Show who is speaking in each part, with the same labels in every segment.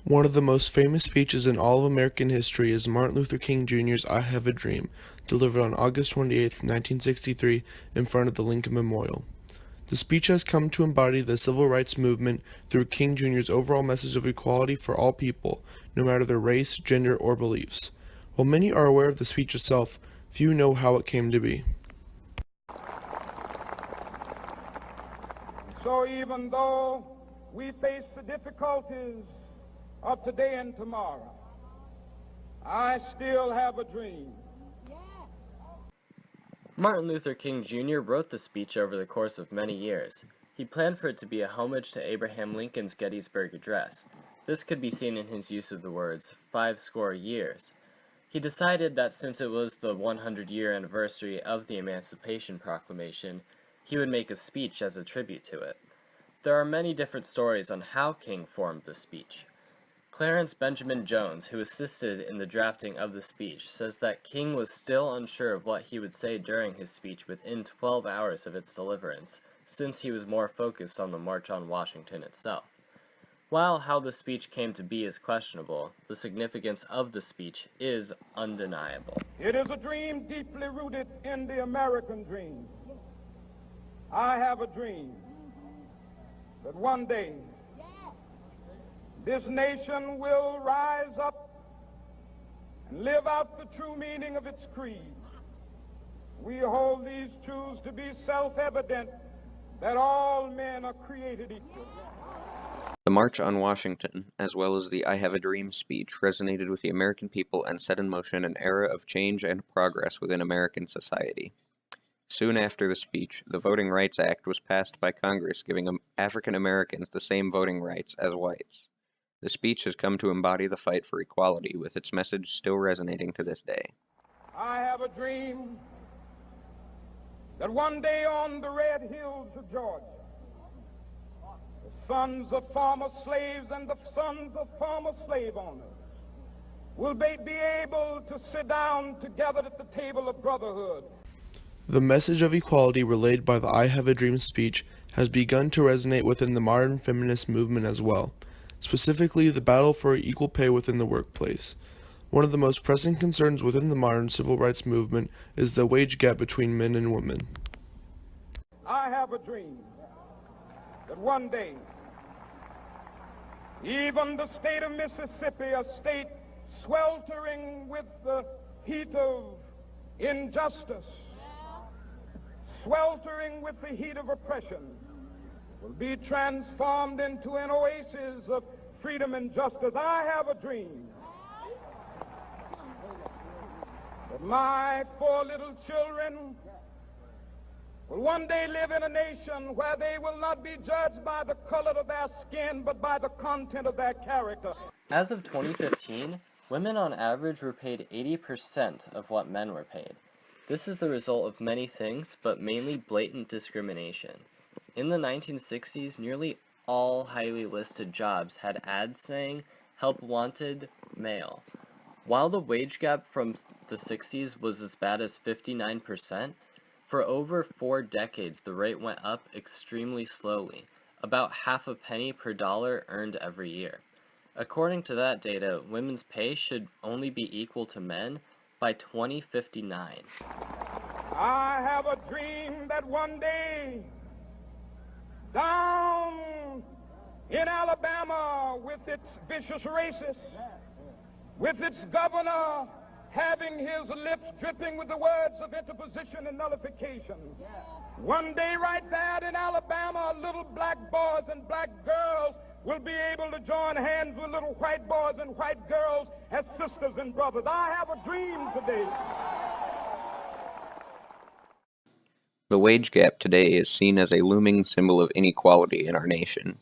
Speaker 1: One of the most famous speeches in all of American history is Martin Luther King Jr.'s I Have a Dream, delivered on August 28, 1963, in front of the Lincoln Memorial. The speech has come to embody the civil rights movement through King Jr.'s overall message of equality for all people, no matter their race, gender, or beliefs. While many are aware of the speech itself, few know how it came to be.
Speaker 2: So even though we face the difficulties of today and tomorrow, I still have a dream.
Speaker 3: Martin Luther King Jr. wrote the speech over the course of many years. He planned for it to be a homage to Abraham Lincoln's Gettysburg Address. This could be seen in his use of the words 50 years. He decided that since it was the 100-year anniversary of the Emancipation Proclamation, he would make a speech as a tribute to it. There are many different stories on how King formed the speech. Clarence Benjamin Jones, who assisted in the drafting of the speech, says that King was still unsure of what he would say during his speech within 12 hours of its deliverance, since he was more focused on the March on Washington itself. While how the speech came to be is questionable, the significance of the speech is undeniable.
Speaker 2: It is a dream deeply rooted in the American dream. I have a dream that one day this nation will rise up and live out the true meaning of its creed. We hold these truths to be self-evident, that all men are created equal.
Speaker 4: The March on Washington, as well as the I Have a Dream speech, resonated with the American people and set in motion an era of change and progress within American society. Soon after the speech, the Voting Rights Act was passed by Congress, giving African Americans the same voting rights as whites. The speech has come to embody the fight for equality, with its message still resonating to this day.
Speaker 2: I have a dream that one day on the red hills of Georgia, the sons of former slaves and the sons of former slave owners will be able to sit down together at the table of brotherhood.
Speaker 1: The message of equality relayed by the I Have a Dream speech has begun to resonate within the modern feminist movement as well, specifically the battle for equal pay within the workplace. One of the most pressing concerns within the modern civil rights movement is the wage gap between men and women.
Speaker 2: I have a dream that one day, even the state of Mississippi, a state sweltering with the heat of injustice, sweltering with the heat of oppression, will be transformed into an oasis of freedom and justice. I have a dream that my 4 little children will one day live in a nation where they will not be judged by the color of their skin, but by the content of their character.
Speaker 3: As of 2015, women on average were paid 80% of what men were paid. This is the result of many things, but mainly blatant discrimination. In the 1960s, nearly all highly listed jobs had ads saying, "Help wanted, male." While the wage gap from the 60s was as bad as 59%, for over 4 decades the rate went up extremely slowly, about half a penny per dollar earned every year. According to that data, women's pay should only be equal to men by 2059.
Speaker 2: I have a dream that one day, down in Alabama, with its vicious racists, with its governor having his lips dripping with the words of interposition and nullification, one day right there in Alabama, little black boys and black girls will be able to join hands with little white boys and white girls as sisters and brothers. I have a dream today.
Speaker 4: The wage gap today is seen as a looming symbol of inequality in our nation.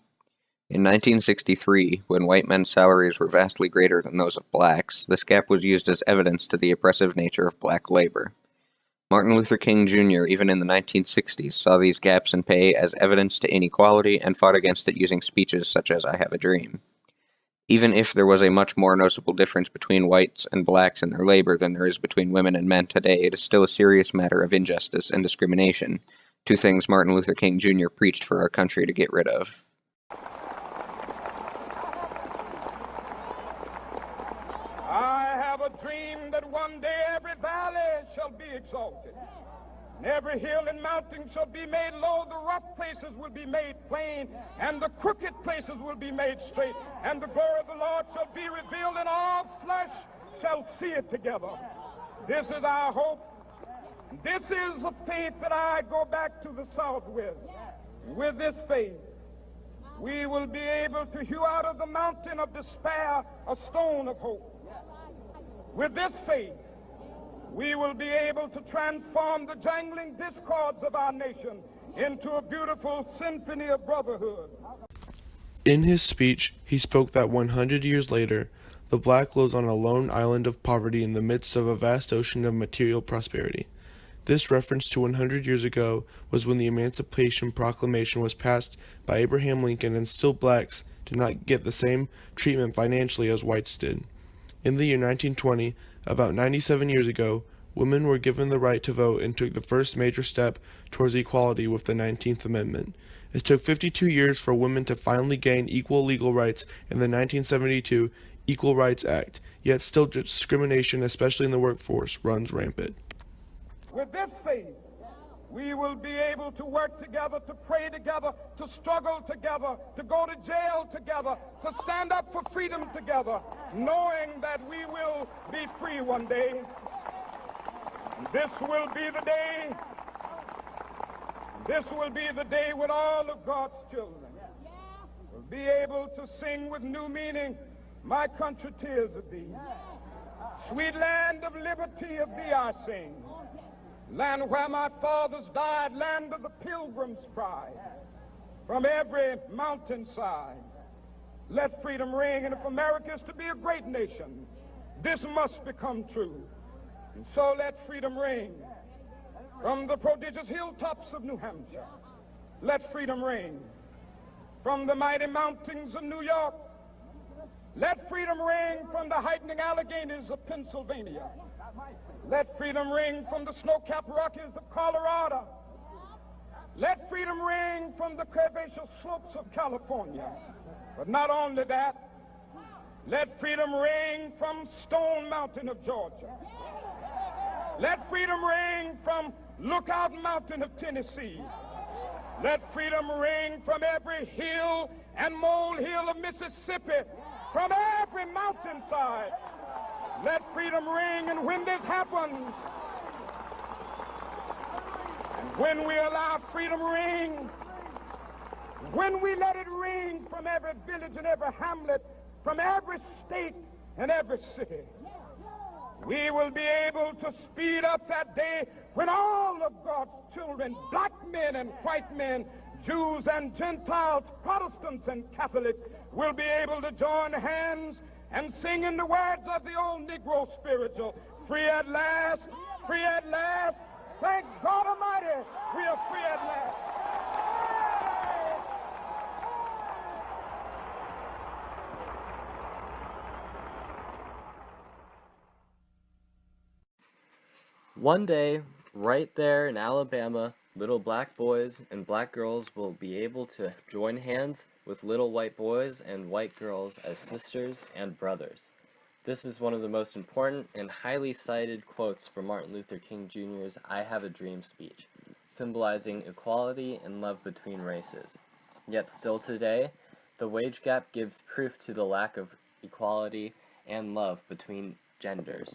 Speaker 4: In 1963, when white men's salaries were vastly greater than those of blacks, this gap was used as evidence to the oppressive nature of black labor. Martin Luther King Jr., even in the 1960s, saw these gaps in pay as evidence to inequality and fought against it using speeches such as I Have a Dream. Even if there was a much more noticeable difference between whites and blacks in their labor than there is between women and men today, it is still a serious matter of injustice and discrimination, two things Martin Luther King Jr. preached for our country to get rid of.
Speaker 2: shall be exalted. And every hill and mountain shall be made low, the rough places will be made plain, and the crooked places will be made straight. And the glory of the Lord shall be revealed, and all flesh shall see it together. This is our hope. This is a faith that I go back to the South with. With this faith, we will be able to hew out of the mountain of despair a stone of hope. With this faith, we will be able to transform the jangling discords of our nation into a beautiful symphony of brotherhood.
Speaker 1: In his speech, he spoke that 100 years later, the black lives on a lone island of poverty in the midst of a vast ocean of material prosperity. This reference to 100 years ago was when the Emancipation Proclamation was passed by Abraham Lincoln, and still blacks did not get the same treatment financially as whites did. In the year 1920, about 97 years ago, women were given the right to vote and took the first major step towards equality with the 19th Amendment. It took 52 years for women to finally gain equal legal rights in the 1972 Equal Rights Act, yet still discrimination, especially in the workforce, runs rampant.
Speaker 2: With this faith, we will be able to work together, to pray together, to struggle together, to go to jail together, to stand up for freedom together, knowing that we will be free one day. This will be the day. This will be the day when all of God's children will be able to sing with new meaning, "My country, 'tis of thee. Sweet land of liberty, of thee I sing. Land where my fathers died, land of the pilgrim's pride. From every mountainside, let freedom ring. And if America is to be a great nation, this must become true. And so let freedom ring. From the prodigious hilltops of New Hampshire, let freedom ring. From the mighty mountains of New York, let freedom ring. From the heightening Alleghanies of Pennsylvania, let freedom ring. From the snow-capped Rockies of Colorado, let freedom ring. From the curvaceous slopes of California. But not only that, let freedom ring from Stone Mountain of Georgia. Let freedom ring from Lookout Mountain of Tennessee. Let freedom ring from every hill and molehill of Mississippi, from every mountainside. Let freedom ring. And when this happens, and when we allow freedom ring, when we let it ring from every village and every hamlet, from every state and every city, we will be able to speed up that day when all of God's children, black men and white men, Jews and Gentiles, Protestants and Catholics, will be able to join hands and sing in the words of the old Negro spiritual, "Free at last, free at last. Thank God Almighty, we are free at last."
Speaker 3: One day, right there in Alabama, little black boys and black girls will be able to join hands with little white boys and white girls as sisters and brothers. This is one of the most important and highly cited quotes from Martin Luther King Jr.'s "I Have a Dream" speech, symbolizing equality and love between races. Yet still today, the wage gap gives proof to the lack of equality and love between genders.